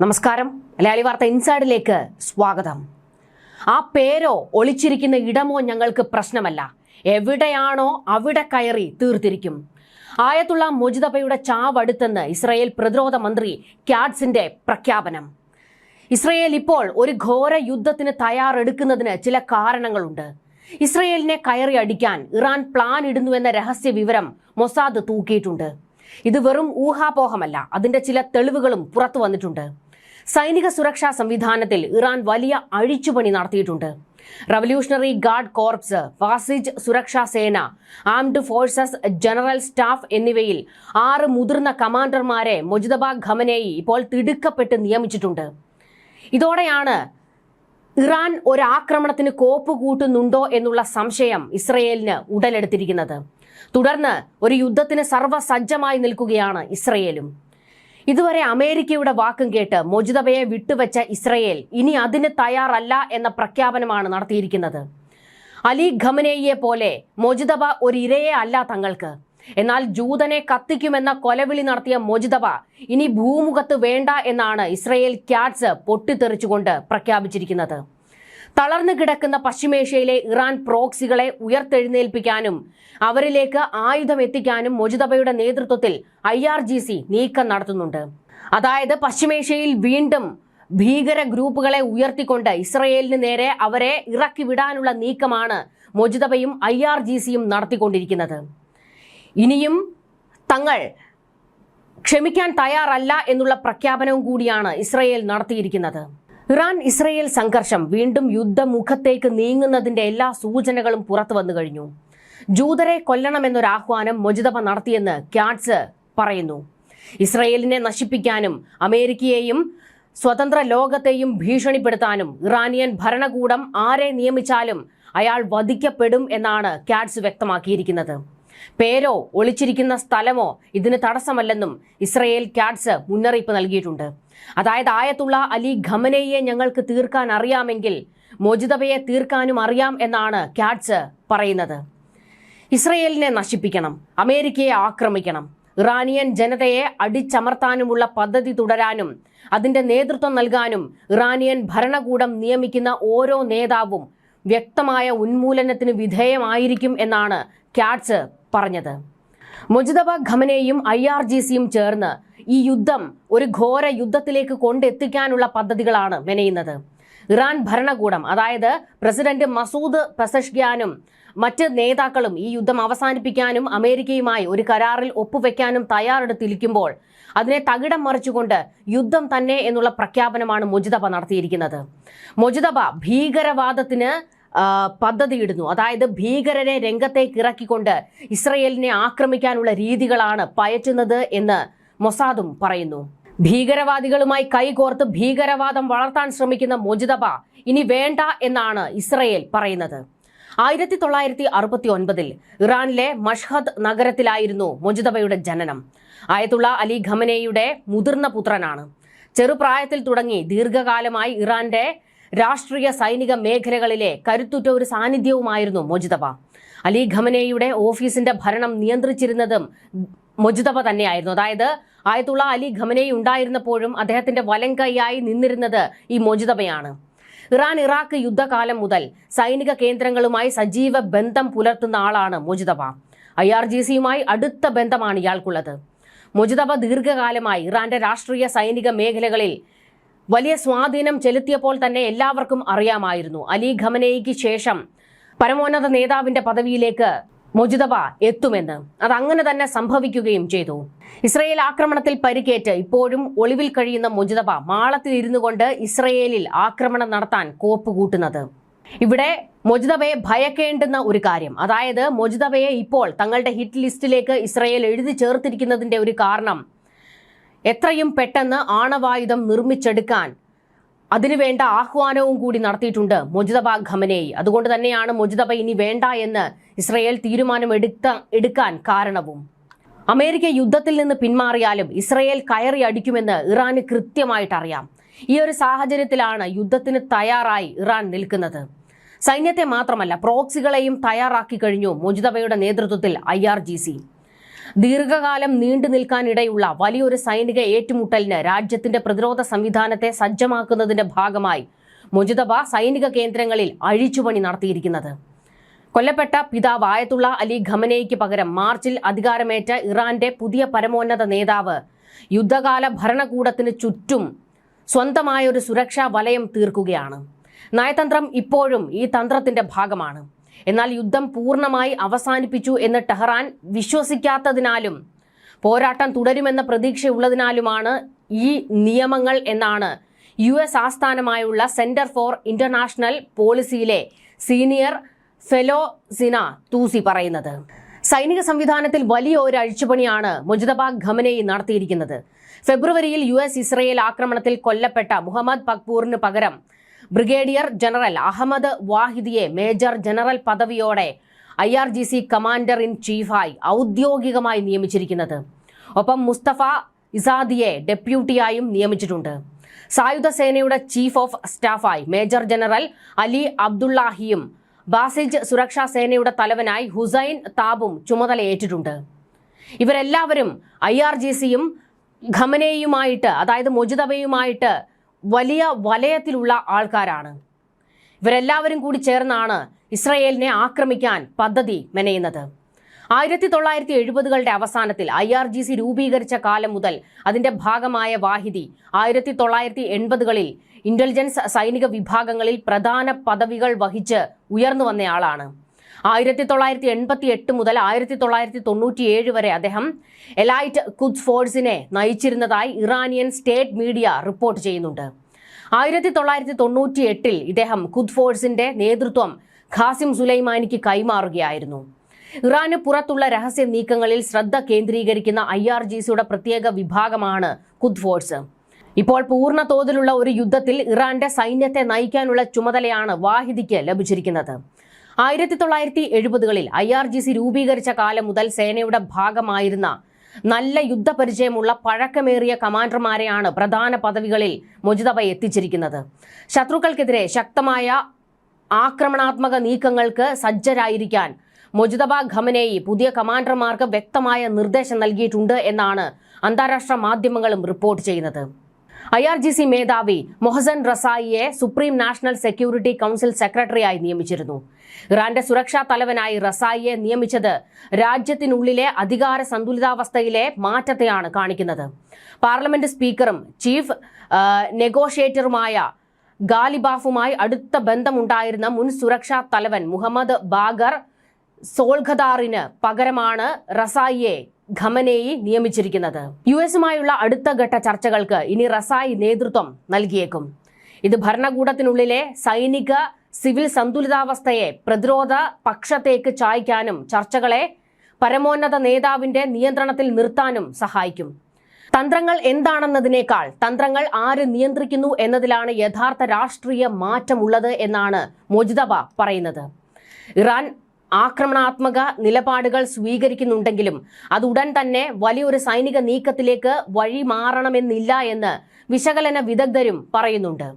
നമസ്കാരം. മലയാളി വാർത്ത ഇൻസൈഡിലേക്ക് സ്വാഗതം. ആ പേരോ ഒളിച്ചിരിക്കുന്ന ഇടമോ ഞങ്ങൾക്ക് പ്രശ്നമല്ല. എവിടെയാണോ അവിടെ കയറി തീർത്തിരിക്കും. ആയത്തുള്ള മുജ്തബയുടെ ചാവടുത്തെന്ന് ഇസ്രായേൽ പ്രതിരോധ മന്ത്രി ക്യാറ്റ്സിന്റെ പ്രഖ്യാപനം. ഇസ്രായേൽ ഇപ്പോൾ ഒരു ഘോര യുദ്ധത്തിന് തയ്യാറെടുക്കുന്നതിന് ചില കാരണങ്ങളുണ്ട്. ഇസ്രായേലിനെ കയറി അടിക്കാൻ ഇറാൻ പ്ലാൻ ഇടുന്നുവെന്ന രഹസ്യ വിവരം മൊസാദ് തൂക്കിയിട്ടുണ്ട്. ഇത് വെറും ഊഹാപോഹമല്ല, അതിന്റെ ചില തെളിവുകളും പുറത്തു വന്നിട്ടുണ്ട്. സൈനിക സുരക്ഷാ സംവിധാനത്തിൽ ഇറാൻ വലിയ അഴിച്ചുപണി നടത്തിയിട്ടുണ്ട്. റവല്യൂഷണറി ഗാർഡ് കോർപ്സ്, ഫാസിജ് സുരക്ഷാ സേന, ആംഡ് ഫോഴ്സസ് ജനറൽ സ്റ്റാഫ് എന്നിവയിൽ 6 മുതിർന്ന കമാൻഡർമാരെ മുജ്തബ ഖമനേയി ഇപ്പോൾ തിടുക്കപ്പെട്ട് നിയമിച്ചിട്ടുണ്ട്. ഇതോടെയാണ് ഇറാൻ ഒരു ആക്രമണത്തിന് കോപ്പ് കൂട്ടുന്നുണ്ടോ എന്നുള്ള സംശയം ഇസ്രയേലിന് ഉടലെടുത്തിരിക്കുന്നത്. തുടർന്ന് ഒരു യുദ്ധത്തിന് സർവ്വസജ്ജമായി നിൽക്കുകയാണ് ഇസ്രയേലും. ഇതുവരെ അമേരിക്കയുടെ വാക്കും കേട്ട് മുജ്തബയെ വിട്ടുവെച്ച ഇസ്രയേൽ ഇനി അതിന് തയ്യാറല്ല എന്ന പ്രഖ്യാപനമാണ് നടത്തിയിരിക്കുന്നത്. അലി ഖമനേയിയെ പോലെ മുജ്തബ ഒരു ഇരയെ അല്ല തങ്ങൾക്ക്. എന്നാൽ ജൂതനെ കത്തിക്കുമെന്ന കൊലവിളി നടത്തിയ മുജ്തബ ഇനി ഭൂമുഖത്ത് വേണ്ട എന്നാണ് ഇസ്രയേൽ ക്യാറ്റ്സ് പൊട്ടിത്തെറിച്ചുകൊണ്ട് പ്രഖ്യാപിച്ചിരിക്കുന്നത്. തളർന്നു കിടക്കുന്ന പശ്ചിമേഷ്യയിലെ ഇറാൻ പ്രോക്സികളെ ഉയർത്തെഴുന്നേൽപ്പിക്കാനും അവരിലേക്ക് ആയുധം എത്തിക്കാനും മുജ്തബയുടെ നേതൃത്വത്തിൽ IRGC നീക്കം നടത്തുന്നുണ്ട്. അതായത് പശ്ചിമേഷ്യയിൽ വീണ്ടും ഭീകര ഗ്രൂപ്പുകളെ ഉയർത്തിക്കൊണ്ട് ഇസ്രയേലിന് നേരെ അവരെ ഇറക്കി വിടാനുള്ള നീക്കമാണ് മുജ്തബയും IRGCയും നടത്തിക്കൊണ്ടിരിക്കുന്നത്. ഇനിയും തങ്ങൾ ക്ഷമിക്കാൻ തയ്യാറല്ല എന്നുള്ള പ്രഖ്യാപനവും കൂടിയാണ് ഇസ്രയേൽ നടത്തിയിരിക്കുന്നത്. ഇറാൻ ഇസ്രയേൽ സംഘർഷം വീണ്ടും യുദ്ധമുഖത്തേക്ക് നീങ്ങുന്നതിന്റെ എല്ലാ സൂചനകളും പുറത്തു വന്നു കഴിഞ്ഞു. ജൂതരെ കൊല്ലണമെന്നൊരു ആഹ്വാനം മുജ്തബ നടത്തിയെന്ന് ക്യാറ്റ്സ് പറയുന്നു. ഇസ്രയേലിനെ നശിപ്പിക്കാനും അമേരിക്കയെയും സ്വതന്ത്ര ലോകത്തെയും ഭീഷണിപ്പെടുത്താനും ഇറാനിയൻ ഭരണകൂടം ആരെ നിയമിച്ചാലും അയാൾ വധിക്കപ്പെടും എന്നാണ് ക്യാറ്റ്സ് വ്യക്തമാക്കിയിരിക്കുന്നത്. പേരോ ഒളിച്ചിരിക്കുന്ന സ്ഥലമോ ഇതിന് തടസ്സമല്ലെന്നും ഇസ്രയേൽ ക്യാറ്റ്സ് മുന്നറിയിപ്പ് നൽകിയിട്ടുണ്ട്. അതായത് ആയത്തുള്ള അലി ഖമനേയിയെ ഞങ്ങൾക്ക് തീർക്കാൻ അറിയാമെങ്കിൽ മുജ്തബയെ തീർക്കാനും അറിയാം എന്നാണ് ക്യാറ്റ്സ് പറയുന്നത്. ഇസ്രയേലിനെ നശിപ്പിക്കണം, അമേരിക്കയെ ആക്രമിക്കണം, ഇറാനിയൻ ജനതയെ അടിച്ചമർത്താനുമുള്ള പദ്ധതി തുടരാനും അതിന്റെ നേതൃത്വം നൽകാനും ഇറാനിയൻ ഭരണകൂടം നിയമിക്കുന്ന ഓരോ നേതാവും വ്യക്തമായ ഉന്മൂലനത്തിന് വിധേയമായിരിക്കും എന്നാണ് ക്യാറ്റ്സ് പറഞ്ഞത്. മുജ്തബ ഖമനേയും IRGCയും ചേർന്ന് ഈ യുദ്ധം ഒരു ഘോര യുദ്ധത്തിലേക്ക് കൊണ്ടെത്തിക്കാനുള്ള പദ്ധതികളാണ് മെനയുന്നത്. ഇറാൻ ഭരണകൂടം, അതായത് പ്രസിഡന്റ് മസൂദ് പെസഷ്കിയാനും മറ്റ് നേതാക്കളും ഈ യുദ്ധം അവസാനിപ്പിക്കാനും അമേരിക്കയുമായി ഒരു കരാറിൽ ഒപ്പുവെക്കാനും തയ്യാറെടുത്തിരിക്കുമ്പോൾ അതിനെ തകിടം മറിച്ചുകൊണ്ട് യുദ്ധം തന്നെ എന്നുള്ള പ്രഖ്യാപനമാണ് മുജ്തബ നടത്തിയിരിക്കുന്നത്. മുജ്തബ ഭീകരവാദത്തിന് പദ്ധതിയിടുന്നു. അതായത് ഭീകരരെ രംഗത്തേക്ക് ഇറക്കിക്കൊണ്ട് ഇസ്രയേലിനെ ആക്രമിക്കാനുള്ള രീതികളാണ് പയറ്റുന്നത് എന്ന് മൊസാദും പറയുന്നു. ഭീകരവാദികളുമായി കൈകോർത്ത് ഭീകരവാദം വളർത്താൻ ശ്രമിക്കുന്ന മുജ്തബ ഇനി വേണ്ട എന്നാണ് ഇസ്രയേൽ പറയുന്നത്. 1969 ഇറാനിലെ മഷ്ഹദ് നഗരത്തിലായിരുന്നു മുജ്തബയുടെ ജനനം. ആയത്തുള്ള അലി ഖമനേയിയുടെ മുതിർന്ന പുത്രനാണ്. ചെറുപ്രായത്തിൽ തുടങ്ങി ദീർഘകാലമായി ഇറാന്റെ രാഷ്ട്രീയ സൈനിക മേഖലകളിലെ കരുത്തുറ്റ ഒരു സാന്നിധ്യവുമായിരുന്നു മുജ്തബ. അലി ഖമനേയിയുടെ ഓഫീസിന്റെ ഭരണം നിയന്ത്രിച്ചിരുന്നതും മുജ്തബ തന്നെയായിരുന്നു. അതായത് ആയത്തുള്ള അലി ഖമനേയി ഉണ്ടായിരുന്നപ്പോഴും അദ്ദേഹത്തിന്റെ വലം കൈയായി നിന്നിരുന്നത് ഈ മുജ്തബയാണ്. ഇറാൻ ഇറാഖ് യുദ്ധകാലം മുതൽ സൈനിക കേന്ദ്രങ്ങളുമായി സജീവ ബന്ധം പുലർത്തുന്ന ആളാണ് മുജ്തബ. IRGCയുമായി അടുത്ത ബന്ധമാണ് ഇയാൾക്കുള്ളത്. മുജ്തബ ദീർഘകാലമായി ഇറാന്റെ രാഷ്ട്രീയ സൈനിക മേഖലകളിൽ വലിയ സ്വാധീനം ചെലുത്തിയപ്പോൾ തന്നെ എല്ലാവർക്കും അറിയാമായിരുന്നു അലി ഖമനേയിക്ക് ശേഷം പരമോന്നത നേതാവിന്റെ പദവിയിലേക്ക് മുജ്തബ എത്തുമെന്ന്. അതങ്ങനെ തന്നെ സംഭവിക്കുകയും ചെയ്തു. ഇസ്രയേൽ ആക്രമണത്തിൽ പരിക്കേറ്റ് ഇപ്പോഴും ഒളിവിൽ കഴിയുന്ന മുജ്തബ മാളത്തിൽ ഇരുന്നു കൊണ്ട് ഇസ്രയേലിൽ ആക്രമണം നടത്താൻ കോപ്പ് കൂട്ടുന്നത്. ഇവിടെ മുജ്തബയെ ഭയക്കേണ്ടുന്ന ഒരു കാര്യം, അതായത് മുജ്തബയെ ഇപ്പോൾ തങ്ങളുടെ ഹിറ്റ് ലിസ്റ്റിലേക്ക് ഇസ്രയേൽ എഴുതി ചേർത്തിരിക്കുന്നതിന്റെ ഒരു കാരണം എത്രയും പെട്ടെന്ന് ആണവായുധം നിർമ്മിച്ചെടുക്കാൻ അതിനുവേണ്ട ആഹ്വാനവും കൂടി നടത്തിയിട്ടുണ്ട് മുജ്തബ ഖമനേയി. അതുകൊണ്ട് തന്നെയാണ് മുജ്തബ ഇനി വേണ്ട എന്ന് ഇസ്രയേൽ തീരുമാനം എടുക്കാൻ കാരണവും. അമേരിക്ക യുദ്ധത്തിൽ നിന്ന് പിന്മാറിയാലും ഇസ്രയേൽ കയറി അടിക്കുമെന്ന് ഇറാന് കൃത്യമായിട്ട് അറിയാം. ഈ ഒരു സാഹചര്യത്തിലാണ് യുദ്ധത്തിന് തയ്യാറായി ഇറാൻ നിൽക്കുന്നത്. സൈന്യത്തെ മാത്രമല്ല പ്രോക്സികളെയും തയ്യാറാക്കി കഴിഞ്ഞു മുജ്തബയുടെ നേതൃത്വത്തിൽ IRGC. ദീർഘകാലം നീണ്ടു നിൽക്കാനിടയുള്ള വലിയൊരു സൈനിക ഏറ്റുമുട്ടലിന് രാജ്യത്തിന്റെ പ്രതിരോധ സംവിധാനത്തെ സജ്ജമാക്കുന്നതിന്റെ ഭാഗമായി മുജ്തബ സൈനിക കേന്ദ്രങ്ങളിൽ അഴിച്ചുപണി നടത്തിയിരിക്കുന്നത്. കൊല്ലപ്പെട്ട പിതാവ് ആയത്തുള്ള അലി ഖമനേയ്ക്ക് പകരം മാർച്ചിൽ അധികാരമേറ്റ ഇറാന്റെ പുതിയ പരമോന്നത നേതാവ് യുദ്ധകാല ഭരണകൂടത്തിന് ചുറ്റും സ്വന്തമായൊരു സുരക്ഷാ വലയം തീർക്കുകയാണ്. നയതന്ത്രം ഇപ്പോഴും ഈ തന്ത്രത്തിന്റെ ഭാഗമാണ്. എന്നാൽ യുദ്ധം പൂർണ്ണമായി അവസാനിപ്പിച്ചു എന്ന് ടെഹ്റാൻ വിശ്വസിക്കാത്തതിനാലും പോരാട്ടം തുടരുമെന്ന പ്രതീക്ഷയുള്ളതിനാലുമാണ് ഈ നിയമങ്ങൾ എന്നാണ് US ആസ്ഥാനമായുള്ള സെന്റർ ഫോർ ഇന്റർനാഷണൽ പോളിസിയിലെ സീനിയർ ഫെലോ സിന തൂസി പറയുന്നത്. സൈനിക സംവിധാനത്തിൽ വലിയ ഒരു അഴിച്ചുപണിയാണ് മുജ്തബ ഖമനേയി നടത്തിയിരിക്കുന്നത്. ഫെബ്രുവരിയിൽ US ഇസ്രയേൽ ആക്രമണത്തിൽ കൊല്ലപ്പെട്ട മുഹമ്മദ് പക്പൂറിന് പകരം ബ്രിഗേഡിയർ ജനറൽ അഹമ്മദ് വാഹിദിയെ മേജർ ജനറൽ പദവിയോടെ IRGC കമാൻഡർ ഇൻ ചീഫായി ഔദ്യോഗികമായി നിയമിച്ചിരിക്കുന്നത്. ഒപ്പം മുസ്തഫ ഇസാദിയെ ഡെപ്യൂട്ടിയായും നിയമിച്ചിട്ടുണ്ട്. സായുധ സേനയുടെ ചീഫ് ഓഫ് സ്റ്റാഫായി മേജർ ജനറൽ അലി അബ്ദുള്ളാഹിയും ബാസിജ് സുരക്ഷാ സേനയുടെ തലവനായി ഹുസൈൻ താബും ചുമതലയേറ്റിട്ടുണ്ട്. ഇവരെല്ലാവരും IRGCയും ഖമനേയുമായിട്ട്, അതായത് മുജ്തബയുമായിട്ട് വലിയ വലയത്തിലുള്ള ആൾക്കാരാണ്. ഇവരെല്ലാവരും കൂടി ചേർന്നാണ് ഇസ്രയേലിനെ ആക്രമിക്കാൻ പദ്ധതി മെനയുന്നത്. 1970കളുടെ അവസാനത്തിൽ IRGC രൂപീകരിച്ച കാലം മുതൽ അതിന്റെ ഭാഗമായ വാഹിദി 1980കളിൽ ഇന്റലിജൻസ് സൈനിക വിഭാഗങ്ങളിൽ പ്രധാന പദവികൾ വഹിച്ച് ഉയർന്നു വന്നയാളാണ്. 1988 മുതൽ 1997 വരെ അദ്ദേഹം എലൈറ്റ് ഖുദ്സ് ഫോഴ്സിനെ നയിച്ചിരുന്നതായി ഇറാനിയൻ സ്റ്റേറ്റ് മീഡിയ റിപ്പോർട്ട് ചെയ്യുന്നുണ്ട്. 1998 ഇദ്ദേഹം ഖുദ്സ് ഫോഴ്സിന്റെ നേതൃത്വം ഖാസിം സുലൈമാനിക്ക് കൈമാറുകയായിരുന്നു. ഇറാന് പുറത്തുള്ള രഹസ്യ നീക്കങ്ങളിൽ ശ്രദ്ധ കേന്ദ്രീകരിക്കുന്ന IRGCയുടെ പ്രത്യേക വിഭാഗമാണ് ഖുദ്സ് ഫോഴ്സ്. ഇപ്പോൾ പൂർണ്ണ തോതിലുള്ള ഒരു യുദ്ധത്തിൽ ഇറാന്റെ സൈന്യത്തെ നയിക്കാനുള്ള ചുമതലയാണ് വാഹിദിക്ക് ലഭിച്ചിരിക്കുന്നത്. 1970കളിൽ IRGC രൂപീകരിച്ച കാലം മുതൽ സേനയുടെ ഭാഗമായിരുന്ന നല്ല യുദ്ധപരിചയമുള്ള പഴക്കമേറിയ കമാൻഡർമാരെയാണ് പ്രധാന പദവികളിൽ മുജ്തബ എത്തിച്ചിരിക്കുന്നത്. ശത്രുക്കൾക്കെതിരെ ശക്തമായ ആക്രമണാത്മക നീക്കങ്ങൾക്ക് സജ്ജരായിരിക്കാൻ മുജ്തബ ഖമനേയി പുതിയ കമാൻഡർമാർക്ക് വ്യക്തമായ നിർദ്ദേശം നൽകിയിട്ടുണ്ട് എന്നാണ് അന്താരാഷ്ട്ര മാധ്യമങ്ങളും റിപ്പോർട്ട് ചെയ്യുന്നത്. IRGC മേധാവി മൊഹസൻ റസായിയെ സുപ്രീം നാഷണൽ സെക്യൂരിറ്റി കൗൺസിൽ സെക്രട്ടറിയായി നിയമിച്ചിരുന്നു. ഇറാന്റെ സുരക്ഷാ തലവനായി റസായിയെ നിയമിച്ചത് രാജ്യത്തിനുള്ളിലെ അധികാര സന്തുലിതാവസ്ഥയിലെ മാറ്റത്തെയാണ് കാണിക്കുന്നത്. പാർലമെന്റ് സ്പീക്കറും ചീഫ് നെഗോഷിയേറ്ററുമായ ഗാലിബാഫുമായി അടുത്ത ബന്ധമുണ്ടായിരുന്ന മുൻ സുരക്ഷാ തലവൻ മുഹമ്മദ് ബാഗർ സോൾഖദാറിന് പകരമാണ് റസായിയെ ഖമനേയി നിയമിച്ചിരിക്കുന്നത്. USുമായുള്ള അടുത്ത ഘട്ട ചർച്ചകൾക്ക് ഇനി റസായി നേതൃത്വം നൽകിയേക്കും. ഇത് ഭരണകൂടത്തിനുള്ളിലെ സൈനിക സിവിൽ സന്തുലിതാവസ്ഥയെ പ്രതിരോധ പക്ഷത്തേക്ക് ചായ്ക്കാനും ചർച്ചകളെ പരമോന്നത നേതാവിന്റെ നിയന്ത്രണത്തിൽ നിർത്താനും സഹായിക്കും. തന്ത്രങ്ങൾ എന്താണെന്നതിനേക്കാൾ തന്ത്രങ്ങൾ ആര് നിയന്ത്രിക്കുന്നു എന്നതിലാണ് യഥാർത്ഥ രാഷ്ട്രീയ മാറ്റമുള്ളത് എന്നാണ് മുജ്തബ പറയുന്നത്. ഇറാൻ ആക്രമണാത്മക നിലപാടുകൾ സ്വീകരിക്കുന്നുണ്ടെങ്കിലും അത് ഉടൻ തന്നെ വലിയൊരു സൈനിക നീക്കത്തിലേക്ക് വഴി മാറണമെന്നില്ല എന്ന് വിശകലന വിദഗ്ധരും പറയുന്നുണ്ട്.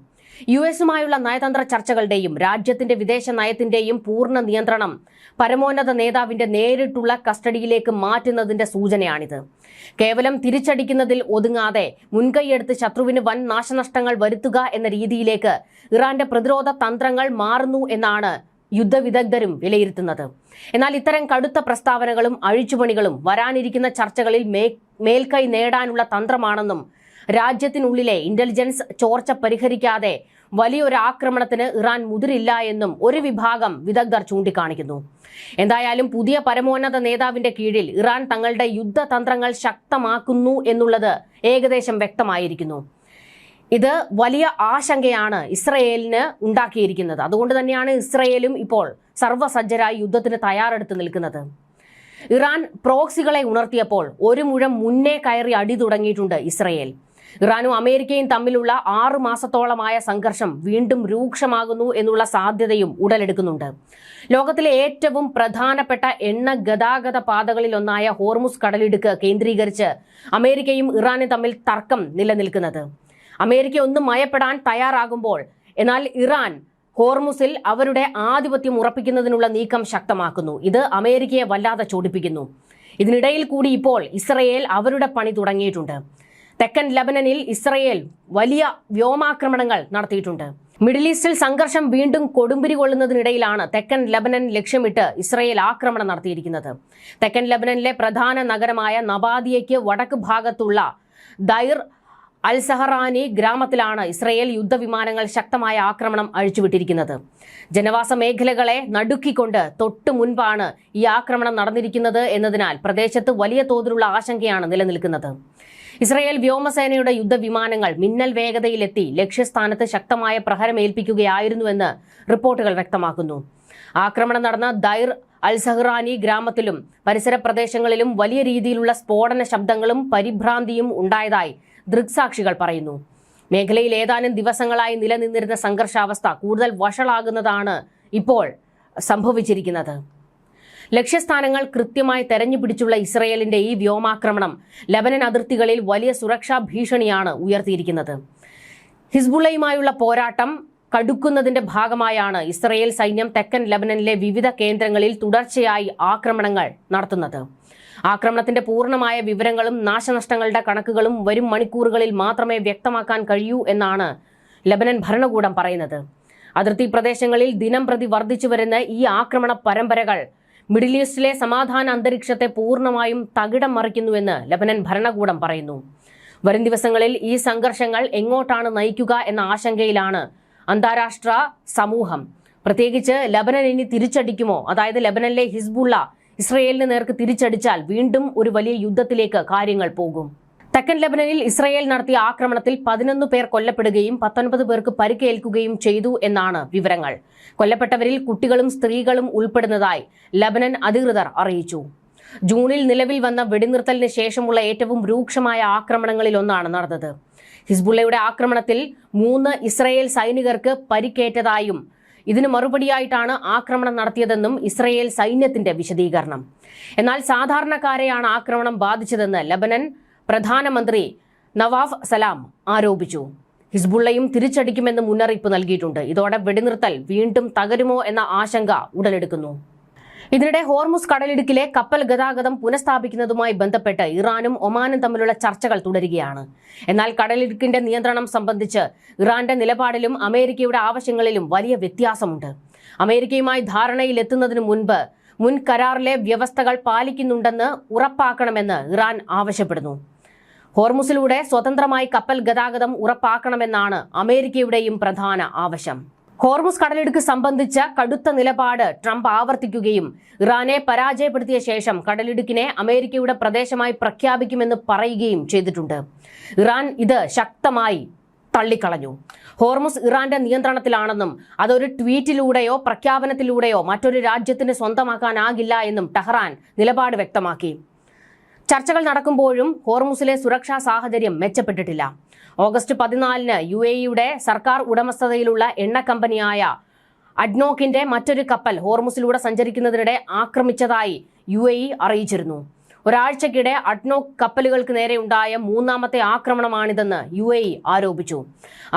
USുമായുള്ള നയതന്ത്ര ചർച്ചകളുടെയും രാജ്യത്തിന്റെ വിദേശ നയത്തിന്റെയും പൂർണ്ണ നിയന്ത്രണം പരമോന്നത നേതാവിന്റെ നേരിട്ടുള്ള കസ്റ്റഡിയിലേക്ക് മാറ്റുന്നതിന്റെ സൂചനയാണിത്. കേവലം തിരിച്ചടിക്കുന്നതിൽ ഒതുങ്ങാതെ മുൻകൈയെടുത്ത് ശത്രുവിന് വൻ നാശനഷ്ടങ്ങൾ വരുത്തുക എന്ന രീതിയിലേക്ക് ഇറാന്റെ പ്രതിരോധ തന്ത്രങ്ങൾ മാറുന്നു എന്നാണ് യുദ്ധവിദഗ്ധരും വിലയിരുത്തുന്നത്. എന്നാൽ ഇത്തരം കടുത്ത പ്രസ്താവനകളും അഴിച്ചുപണികളും വരാനിരിക്കുന്ന ചർച്ചകളിൽ മേൽക്കൈ നേടാനുള്ള തന്ത്രമാണെന്നും രാജ്യത്തിനുള്ളിലെ ഇന്റലിജൻസ് ചോർച്ച പരിഹരിക്കാതെ വലിയൊരു ആക്രമണത്തിന് ഇറാൻ മുതിരില്ല എന്നും ഒരു വിഭാഗം വിദഗ്ധർ ചൂണ്ടിക്കാണിക്കുന്നു. എന്തായാലും പുതിയ പരമോന്നത നേതാവിന്റെ കീഴിൽ ഇറാൻ തങ്ങളുടെ യുദ്ധതന്ത്രങ്ങൾ ശക്തമാക്കുന്നു എന്നുള്ളത് ഏകദേശം വ്യക്തമായിരിക്കുന്നു. ഇത് വലിയ ആശങ്കയാണ് ഇസ്രയേലിന് ഉണ്ടാക്കിയിരിക്കുന്നത്. അതുകൊണ്ട് തന്നെയാണ് ഇസ്രയേലും ഇപ്പോൾ സർവ്വസജ്ജരായി യുദ്ധത്തിന് തയ്യാറെടുത്ത് നിൽക്കുന്നത്. ഇറാൻ പ്രോക്സികളെ ഉണർത്തിയപ്പോൾ ഒരു മുഴം മുന്നേ കയറി അടി തുടങ്ങിയിട്ടുണ്ട് ഇസ്രയേൽ. ഇറാനും അമേരിക്കയും തമ്മിലുള്ള 6 മാസത്തോളമായ സംഘർഷം വീണ്ടും രൂക്ഷമാകുന്നു എന്നുള്ള സാധ്യതയും ഉടലെടുക്കുന്നുണ്ട്. ലോകത്തിലെ ഏറ്റവും പ്രധാനപ്പെട്ട എണ്ണ ഗതാഗത പാതകളിലൊന്നായ ഹോർമുസ് കടലിടുക്ക് കേന്ദ്രീകരിച്ച് അമേരിക്കയും ഇറാനും തമ്മിൽ തർക്കം നിലനിൽക്കുന്നത്. അമേരിക്ക ഒന്നും മയപ്പെടാൻ തയ്യാറാകുമ്പോൾ എന്നാൽ ഇറാൻ ഹോർമുസിൽ അവരുടെ ആധിപത്യം ഉറപ്പിക്കുന്നതിനുള്ള നീക്കം ശക്തമാക്കുന്നു. ഇത് അമേരിക്കയെ വല്ലാതെ ചൊടിപ്പിക്കുന്നു. ഇതിനിടയിൽ കൂടി ഇപ്പോൾ ഇസ്രയേൽ അവരുടെ പണി തുടങ്ങിയിട്ടുണ്ട്. തെക്കൻ ലബനനിൽ ഇസ്രയേൽ വലിയ വ്യോമാക്രമണങ്ങൾ നടത്തിയിട്ടുണ്ട്. മിഡിൽ ഈസ്റ്റിൽ സംഘർഷം വീണ്ടും കൊടുമ്പിരി കൊള്ളുന്നതിനിടയിലാണ് തെക്കൻ ലബനൻ ലക്ഷ്യമിട്ട് ഇസ്രയേൽ ആക്രമണം നടത്തിയിരിക്കുന്നത്. തെക്കൻ ലബനനിലെ പ്രധാന നഗരമായ നബാദിയയ്ക്ക് വടക്ക് ഭാഗത്തുള്ള ദൈർ അൽ-സഹറാനി ഗ്രാമത്തിലാണ് ഇസ്രയേൽ യുദ്ധവിമാനങ്ങൾ ശക്തമായ ആക്രമണം അഴിച്ചുവിട്ടിരിക്കുന്നത്. ജനവാസ മേഖലകളെ നടുക്കിക്കൊണ്ട് തൊട്ടു മുൻപാണ് ഈ ആക്രമണം നടന്നിരിക്കുന്നത് എന്നതിനാൽ പ്രദേശത്ത് വലിയ തോതിലുള്ള ആശങ്കയാണ് നിലനിൽക്കുന്നത്. ഇസ്രയേൽ വ്യോമസേനയുടെ യുദ്ധവിമാനങ്ങൾ മിന്നൽ വേഗതയിലെത്തി ലക്ഷ്യസ്ഥാനത്ത് ശക്തമായ പ്രഹരമേൽപ്പിക്കുകയായിരുന്നുവെന്ന് റിപ്പോർട്ടുകൾ വ്യക്തമാക്കുന്നു. ആക്രമണം നടന്ന ദൈർ അൽ-സഹറാനി ഗ്രാമത്തിലും പരിസര പ്രദേശങ്ങളിലും വലിയ രീതിയിലുള്ള സ്ഫോടന ശബ്ദങ്ങളും പരിഭ്രാന്തിയും ഉണ്ടായതായി ദൃക്സാക്ഷികൾ പറയുന്നു. മേഖലയിൽ ഏതാനും ദിവസങ്ങളായി നിലനിന്നിരുന്ന സംഘർഷാവസ്ഥ കൂടുതൽ വഷളാകുന്നതാണ് ഇപ്പോൾ സംഭവിച്ചിരിക്കുന്നത്. ലക്ഷ്യസ്ഥാനങ്ങൾ കൃത്യമായി തെരഞ്ഞുപിടിച്ചുള്ള ഇസ്രയേലിന്റെ ഈ വ്യോമാക്രമണം ലബനൻ അതിർത്തികളിൽ വലിയ സുരക്ഷാ ഭീഷണിയാണ് ഉയർത്തിയിരിക്കുന്നത്. ഹിസ്ബുള്ളയുമായുള്ള പോരാട്ടം കടുക്കുന്നതിന്റെ ഭാഗമായാണ് ഇസ്രയേൽ സൈന്യം തെക്കൻ ലബനനിലെ വിവിധ കേന്ദ്രങ്ങളിൽ തുടർച്ചയായി ആക്രമണങ്ങൾ നടത്തുന്നത്. ആക്രമണത്തിന്റെ പൂർണ്ണമായ വിവരങ്ങളും നാശനഷ്ടങ്ങളുടെ കണക്കുകളും വരും മണിക്കൂറുകളിൽ മാത്രമേ വ്യക്തമാക്കാൻ കഴിയൂ എന്നാണ് ലബനൻ ഭരണകൂടം പറയുന്നത്. അതിർത്തി പ്രദേശങ്ങളിൽ ദിനം പ്രതി വർദ്ധിച്ചു വരുന്ന ഈ ആക്രമണ പരമ്പരകൾ മിഡിൽ ഈസ്റ്റിലെ സമാധാന അന്തരീക്ഷത്തെ പൂർണ്ണമായും തകിടം മറിക്കുന്നുവെന്ന് ലബനൻ ഭരണകൂടം പറയുന്നു. വരും ദിവസങ്ങളിൽ ഈ സംഘർഷങ്ങൾ എങ്ങോട്ടാണ് നയിക്കുക എന്ന ആശങ്കയിലാണ് അന്താരാഷ്ട്ര സമൂഹം. പ്രത്യേകിച്ച് ലബനൻ ഇനി തിരിച്ചടിക്കുമോ? അതായത് ലബനനിലെ ഹിസ്ബുള്ള ഇസ്രയേലിന് നേർക്ക് തിരിച്ചടിച്ചാൽ വീണ്ടും ഒരു വലിയ യുദ്ധത്തിലേക്ക് കാര്യങ്ങൾ പോകും. തെക്കൻ ലബനനിൽ ഇസ്രയേൽ നടത്തിയ ആക്രമണത്തിൽ 11 പേർ കൊല്ലപ്പെടുകയും 19 പേർക്ക് പരിക്കേൽക്കുകയും ചെയ്തു എന്നാണ് വിവരങ്ങൾ. കൊല്ലപ്പെട്ടവരിൽ കുട്ടികളും സ്ത്രീകളും ഉൾപ്പെടുന്നതായി ലബനൻ അധികൃതർ അറിയിച്ചു. ജൂണിൽ നിലവിൽ വന്ന വെടിനിർത്തലിന് ശേഷമുള്ള ഏറ്റവും രൂക്ഷമായ ആക്രമണങ്ങളിൽ ഒന്നാണ് നടന്നത്. ഹിസ്ബുള്ളയുടെ ആക്രമണത്തിൽ 3 ഇസ്രയേൽ സൈനികർക്ക് പരിക്കേറ്റതായും ഇതിന് മറുപടിയായിട്ടാണ് ആക്രമണം നടത്തിയതെന്നും ഇസ്രയേൽ സൈന്യത്തിന്റെ വിശദീകരണം. എന്നാൽ സാധാരണക്കാരെയാണ് ആക്രമണം ബാധിച്ചതെന്ന് ലബനൻ പ്രധാനമന്ത്രി നവാഫ് സലാം ആരോപിച്ചു. ഹിസ്ബുള്ളയും തിരിച്ചടിക്കുമെന്ന് മുന്നറിയിപ്പ് നൽകിയിട്ടുണ്ട്. ഇതോടെ വെടിനിർത്തൽ വീണ്ടും തകരുമോ എന്ന ആശങ്ക ഉടലെടുക്കുന്നു. ഇതിനിടെ ഹോർമുസ് കടലിടുക്കിലെ കപ്പൽ ഗതാഗതം പുനഃസ്ഥാപിക്കുന്നതുമായി ബന്ധപ്പെട്ട് ഇറാനും ഒമാനും തമ്മിലുള്ള ചർച്ചകൾ തുടരുകയാണ്. എന്നാൽ കടലിടുക്കിന്റെ നിയന്ത്രണം സംബന്ധിച്ച് ഇറാന്റെ നിലപാടിലും അമേരിക്കയുടെ ആവശ്യങ്ങളിലും വലിയ വ്യത്യാസമുണ്ട്. അമേരിക്കയുമായി ധാരണയിലെത്തുന്നതിന് മുൻപ് മുൻ കരാറിലെ വ്യവസ്ഥകൾ പാലിക്കുന്നുണ്ടെന്ന് ഉറപ്പാക്കണമെന്ന് ഇറാൻ ആവശ്യപ്പെടുന്നു. ഹോർമുസിലൂടെ സ്വതന്ത്രമായി കപ്പൽ ഗതാഗതം ഉറപ്പാക്കണമെന്നാണ് അമേരിക്കയുടെയും പ്രധാന ആവശ്യം. ഹോർമുസ് കടലിടുക്ക് സംബന്ധിച്ച കടുത്ത നിലപാട് ട്രംപ് ആവർത്തിക്കുകയും ഇറാനെ പരാജയപ്പെടുത്തിയ ശേഷം കടലിടുക്കിനെ അമേരിക്കയുടെ പ്രദേശമായി പ്രഖ്യാപിക്കുമെന്ന് പറയുകയും ചെയ്തിട്ടുണ്ട്. ഇറാൻ ഇത് ശക്തമായി തള്ളിക്കളഞ്ഞു. ഹോർമുസ് ഇറാന്റെ നിയന്ത്രണത്തിലാണെന്നും അതൊരു ട്വീറ്റിലൂടെയോ പ്രഖ്യാപനത്തിലൂടെയോ മറ്റൊരു രാജ്യത്തിന് സ്വന്തമാക്കാനാകില്ല എന്നും ടെഹ്റാൻ നിലപാട് വ്യക്തമാക്കി. ചർച്ചകൾ നടക്കുമ്പോഴും ഹോർമുസിലെ സുരക്ഷാ സാഹചര്യം മെച്ചപ്പെട്ടിട്ടില്ല. ഓഗസ്റ്റ് 14-ന് UAE-യുടെ സർക്കാർ ഉടമസ്ഥതയിലുള്ള എണ്ണ കമ്പനിയായ അഡ്നോക്കിന്റെ മറ്റൊരു കപ്പൽ ഹോർമുസിലൂടെ സഞ്ചരിക്കുന്നതിനിടെ ആക്രമിച്ചതായി UAE അറിയിച്ചിരുന്നു. ഒരാഴ്ചക്കിടെ അഡ്നോക്ക് കപ്പലുകൾക്ക് നേരെയുണ്ടായ 3ാമത്തെ ആക്രമണമാണിതെന്ന് UAE ആരോപിച്ചു.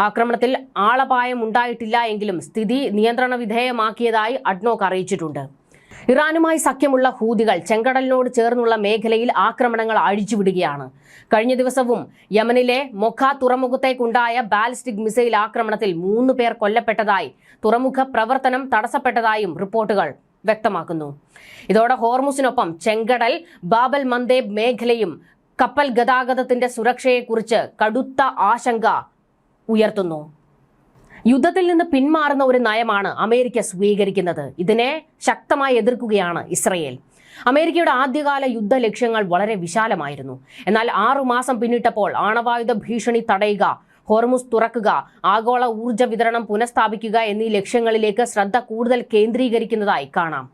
ആക്രമണത്തിൽ ആളപായം ഉണ്ടായിട്ടില്ല എങ്കിലും സ്ഥിതി നിയന്ത്രണ വിധേയമാക്കിയതായി അഡ്നോക്ക് അറിയിച്ചിട്ടുണ്ട്. ഇറാനുമായി സഖ്യമുള്ള ഹൂതികൾ ചെങ്കടലിനോട് ചേർന്നുള്ള മേഖലയിൽ ആക്രമണങ്ങൾ അഴിച്ചുവിടുകയാണ്. കഴിഞ്ഞ ദിവസവും യമനിലെ മൊഖ തുറമുഖത്തേക്കുണ്ടായ ബാലിസ്റ്റിക് മിസൈൽ ആക്രമണത്തിൽ 3 പേർ കൊല്ലപ്പെട്ടതായി തുറമുഖ പ്രവർത്തനം തടസ്സപ്പെട്ടതായും റിപ്പോർട്ടുകൾ വ്യക്തമാക്കുന്നു. ഇതോടെ ഹോർമുസിനൊപ്പം ചെങ്കടൽ, ബാബൽ മന്ദേബ് മേഖലയും കപ്പൽ ഗതാഗതത്തിന്റെ സുരക്ഷയെക്കുറിച്ച് കടുത്ത ആശങ്ക ഉയർത്തുന്നു. യുദ്ധത്തിൽ നിന്ന് പിന്മാറുന്ന ഒരു നയമാണ് അമേരിക്ക സ്വീകരിക്കുന്നത്. ഇതിനെ ശക്തമായി എതിർക്കുകയാണ് ഇസ്രയേൽ. അമേരിക്കയുടെ ആദ്യകാല യുദ്ധ ലക്ഷ്യങ്ങൾ വളരെ വിശാലമായിരുന്നു. എന്നാൽ 6 മാസം പിന്നിട്ടപ്പോൾ ആണവായുധ ഭീഷണി തടയുക, ഹോർമുസ് തുറക്കുക, ആഗോള ഊർജ്ജ വിതരണം പുനഃസ്ഥാപിക്കുക എന്നീ ലക്ഷ്യങ്ങളിലേക്ക് ശ്രദ്ധ കൂടുതൽ കേന്ദ്രീകരിക്കുന്നതായി കാണാം.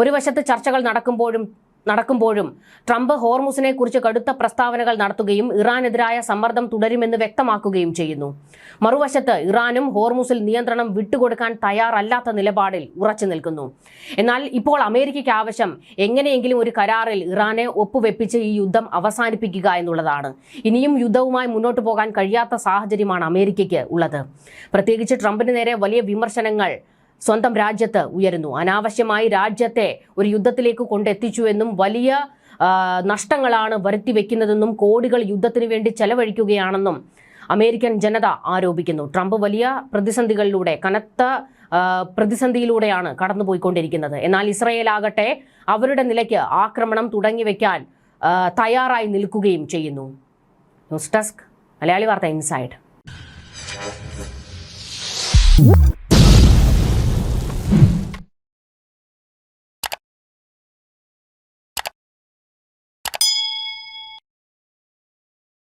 ഒരു വശത്ത് ചർച്ചകൾ നടക്കുമ്പോഴും ട്രംപ് ഹോർമുസിനെ കുറിച്ച് കടുത്ത പ്രസ്താവനകൾ നടത്തുകയും ഇറാനെതിരായ സമ്മർദ്ദം തുടരുമെന്ന് വ്യക്തമാക്കുകയും ചെയ്യുന്നു. മറുവശത്ത് ഇറാനും ഹോർമുസിൽ നിയന്ത്രണം വിട്ടുകൊടുക്കാൻ തയ്യാറല്ലാത്ത നിലപാടിൽ ഉറച്ചു നിൽക്കുന്നു. എന്നാൽ ഇപ്പോൾ അമേരിക്കയ്ക്ക് ആവശ്യം എങ്ങനെയെങ്കിലും ഒരു കരാറിൽ ഇറാനെ ഒപ്പുവെപ്പിച്ച് ഈ യുദ്ധം അവസാനിപ്പിക്കുക എന്നുള്ളതാണ്. ഇനിയും യുദ്ധവുമായി മുന്നോട്ട് പോകാൻ കഴിയാത്ത സാഹചര്യമാണ് അമേരിക്കയ്ക്ക് ഉള്ളത്. പ്രത്യേകിച്ച് ട്രംപിന് നേരെ വലിയ വിമർശനങ്ങൾ സ്വന്തം രാജ്യത്ത് ഉയരുന്നു. അനാവശ്യമായി രാജ്യത്തെ ഒരു യുദ്ധത്തിലേക്ക് കൊണ്ടെത്തിച്ചുവെന്നും വലിയ നഷ്ടങ്ങളാണ് വരുത്തി വെക്കുന്നതെന്നും കോടികൾ യുദ്ധത്തിന് വേണ്ടി ചെലവഴിക്കുകയാണെന്നും അമേരിക്കൻ ജനത ആരോപിക്കുന്നു. ട്രംപ് വലിയ കനത്ത പ്രതിസന്ധിയിലൂടെയാണ് കടന്നുപോയിക്കൊണ്ടിരിക്കുന്നത്. എന്നാൽ ഇസ്രയേൽ ആകട്ടെ അവരുടെ നിലയ്ക്ക് ആക്രമണം തുടങ്ങിവെക്കാൻ തയ്യാറായി നിൽക്കുകയും ചെയ്യുന്നു. ന്യൂസ് ഡെസ്ക് മലയാളി വാർത്ത ഇൻസൈഡ്.